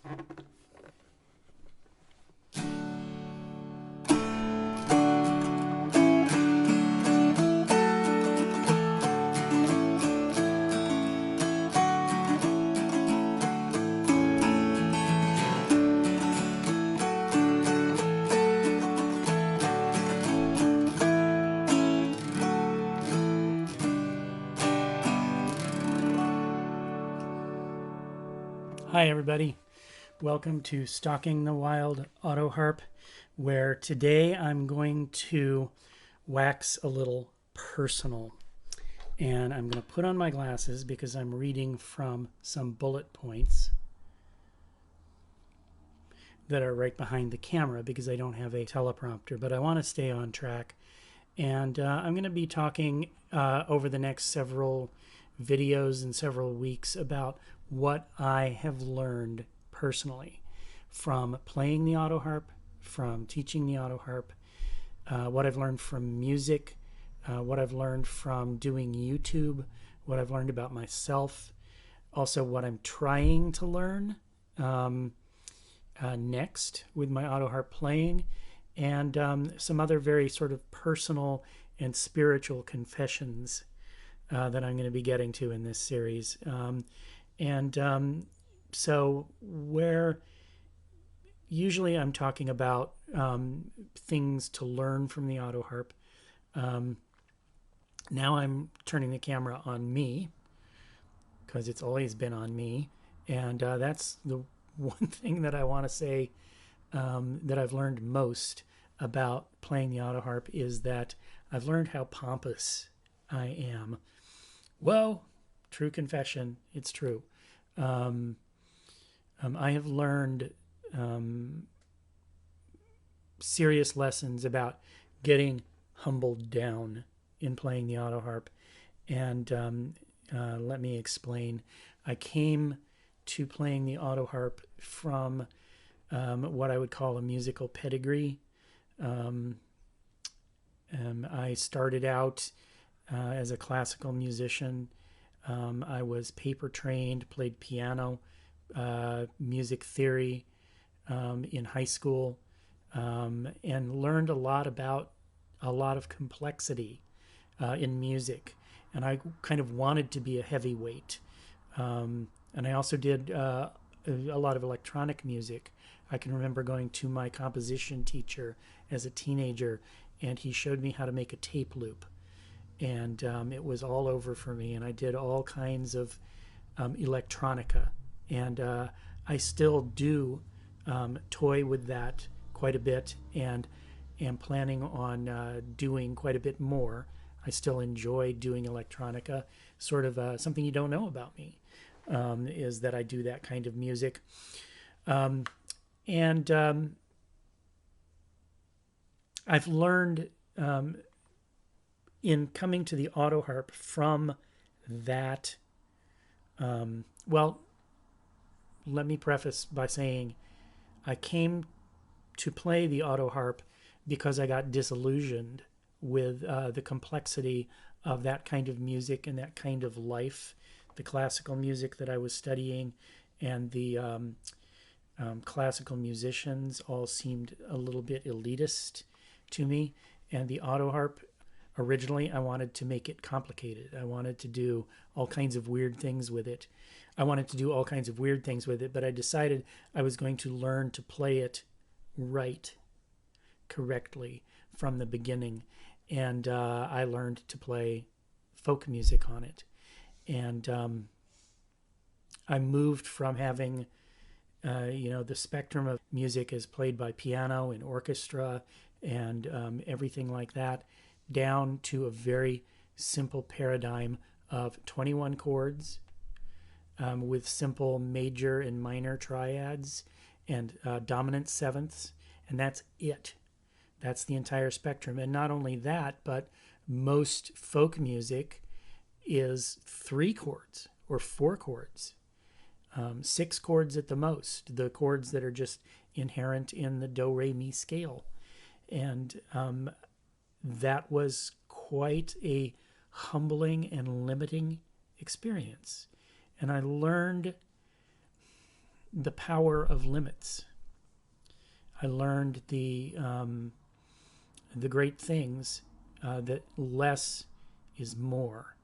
Hi everybody, welcome to Stalking the Wild Autoharp, where today I'm going to wax a little personal. And I'm going to put on my glasses because I'm reading from some bullet points that are right behind the camera because I don't have a teleprompter, but I want to stay on track. And I'm going to be talking over the next several videos and several weeks about what I have learned personally from playing the autoharp, from teaching the autoharp, what I've learned from music, what I've learned from doing YouTube, what I've learned about myself, also what I'm trying to learn next with my autoharp playing, and some other very sort of personal and spiritual confessions that I'm going to be getting to in this series. So where usually I'm talking about things to learn from the autoharp, now I'm turning the camera on me because it's always been on me. And that's the one thing that I want to say that I've learned most about playing the autoharp is that I've learned how pompous I am. Whoa, true confession, it's true. I have learned serious lessons about getting humbled down in playing the autoharp. And let me explain. I came to playing the autoharp from what I would call a musical pedigree. I started out as a classical musician. I was paper trained, played piano, music theory in high school, and learned a lot about a lot of complexity in music. And I kind of wanted to be a heavyweight. And I also did a lot of electronic music. I can remember going to my composition teacher as a teenager, and he showed me how to make a tape loop. And it was all over for me, and I did all kinds of electronica. And I still do toy with that quite a bit, and am planning on doing quite a bit more. I still enjoy doing electronica. Sort of something you don't know about me is that I do that kind of music. And I've learned in coming to the autoharp from that, well, let me preface by saying I came to play the autoharp because I got disillusioned with the complexity of that kind of music and that kind of life, the classical music that I was studying, and the classical musicians all seemed a little bit elitist to me. And the autoharp, originally, I wanted to make it complicated. I wanted to do all kinds of weird things with it. But I decided I was going to learn to play it right, correctly from the beginning. And I learned to play folk music on it. And I moved from having, the spectrum of music as played by piano and orchestra and everything like that, down to a very simple paradigm of 21 chords with simple major and minor triads and dominant sevenths, and that's it. That's the entire spectrum. And not only that, but most folk music is 3 chords or 4 chords, 6 chords at the most, the chords that are just inherent in the do, re, mi scale. And that was quite a humbling and limiting experience. And I learned the power of limits. I learned the great things, that less is more.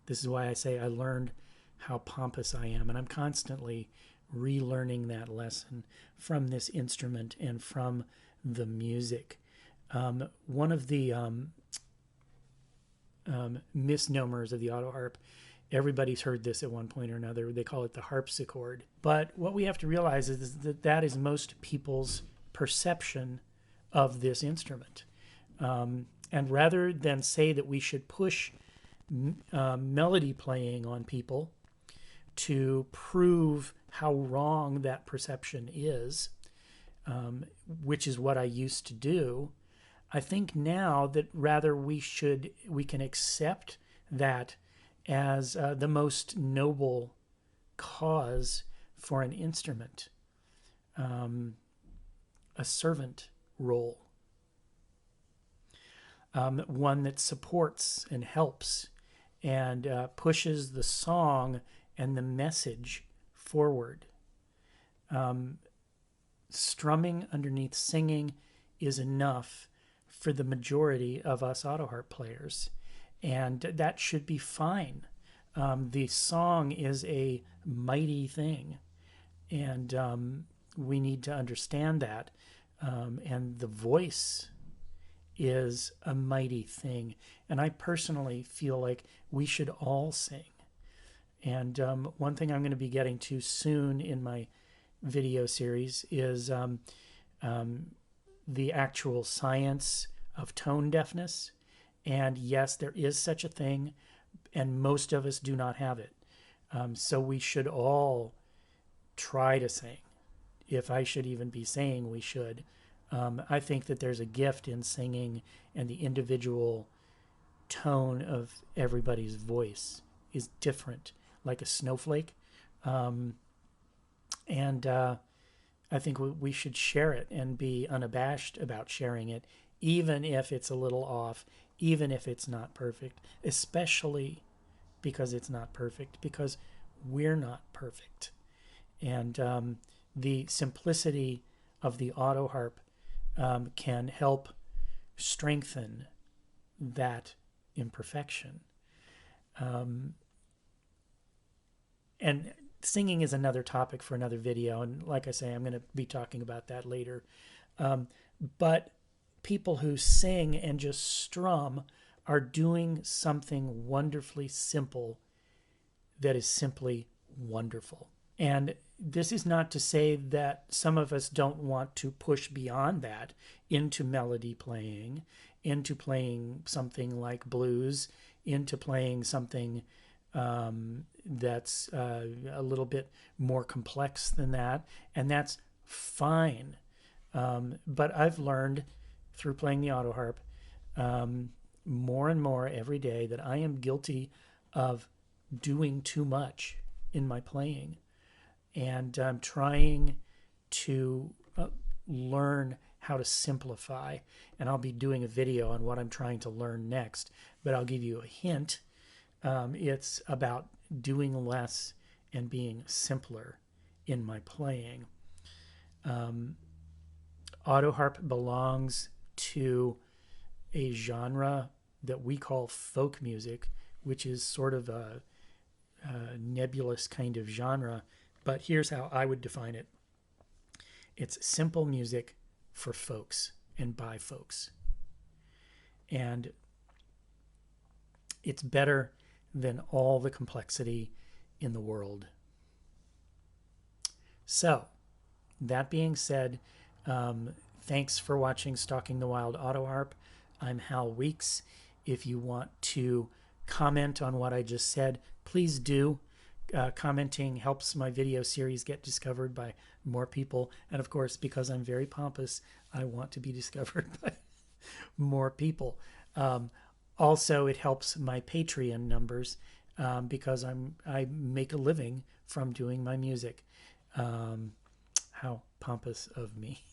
This is why I say I learned how pompous I am, and I'm constantly relearning that lesson from this instrument and from the music. One of the misnomers of the autoharp, everybody's heard this at one point or another, they call it the harpsichord. But what we have to realize is that that is most people's perception of this instrument. And rather than say that we should push melody playing on people to prove how wrong that perception is, which is what I used to do, I think now that rather we can accept that as the most noble cause for an instrument, a servant role, one that supports and helps and pushes the song and the message forward. Strumming underneath singing is enough for the majority of us autoharp players, and that should be fine. The song is a mighty thing, and we need to understand that. And the voice is a mighty thing, and I personally feel like we should all sing. And one thing I'm going to be getting to soon in my video series is the actual science of tone deafness. And yes, there is such a thing, and most of us do not have it. So we should all try to sing. If I should even be saying we should. I think that there's a gift in singing, and the individual tone of everybody's voice is different, like a snowflake. And I think we should share it and be unabashed about sharing it, even if it's a little off, even if it's not perfect, especially because it's not perfect, because we're not perfect. And the simplicity of the autoharp can help strengthen that imperfection. And singing is another topic for another video, and like I say, I'm going to be talking about that later. But people who sing and just strum are doing something wonderfully simple that is simply wonderful. And this is not to say that some of us don't want to push beyond that into melody playing, into playing something like blues, into playing something that's a little bit more complex than that, and that's fine. But I've learned through playing the autoharp more and more every day that I am guilty of doing too much in my playing, and I'm trying to learn how to simplify. And I'll be doing a video on what I'm trying to learn next, but I'll give you a hint. It's about doing less and being simpler in my playing. Autoharp belongs to a genre that we call folk music, which is sort of a nebulous kind of genre, but here's how I would define it. It's simple music for folks and by folks. And it's better than all the complexity in the world. So, that being said, thanks for watching Stalking the Wild Autoharp. I'm Hal Weeks. If you want to comment on what I just said, please do. Commenting helps my video series get discovered by more people. And of course, because I'm very pompous, I want to be discovered by more people. Also, it helps my Patreon numbers because I make a living from doing my music. How pompous of me.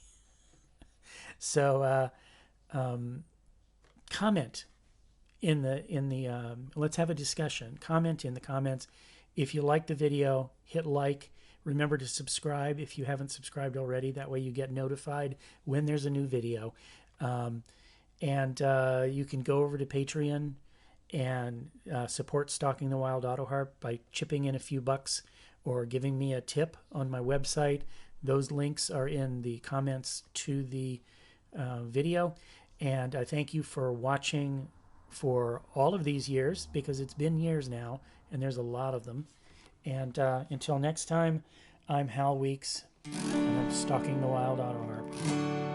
So comment in the let's have a discussion. Comment in the comments. If you like the video, hit like. Remember to subscribe if you haven't subscribed already. That way you get notified when there's a new video. And you can go over to Patreon and support Stalking the Wild Autoharp by chipping in a few bucks or giving me a tip on my website. Those links are in the comments to the video. And I thank you for watching for all of these years, because it's been years now and there's a lot of them. And until next time, I'm Hal Weeks and I'm Stalking the Wild Autoharp.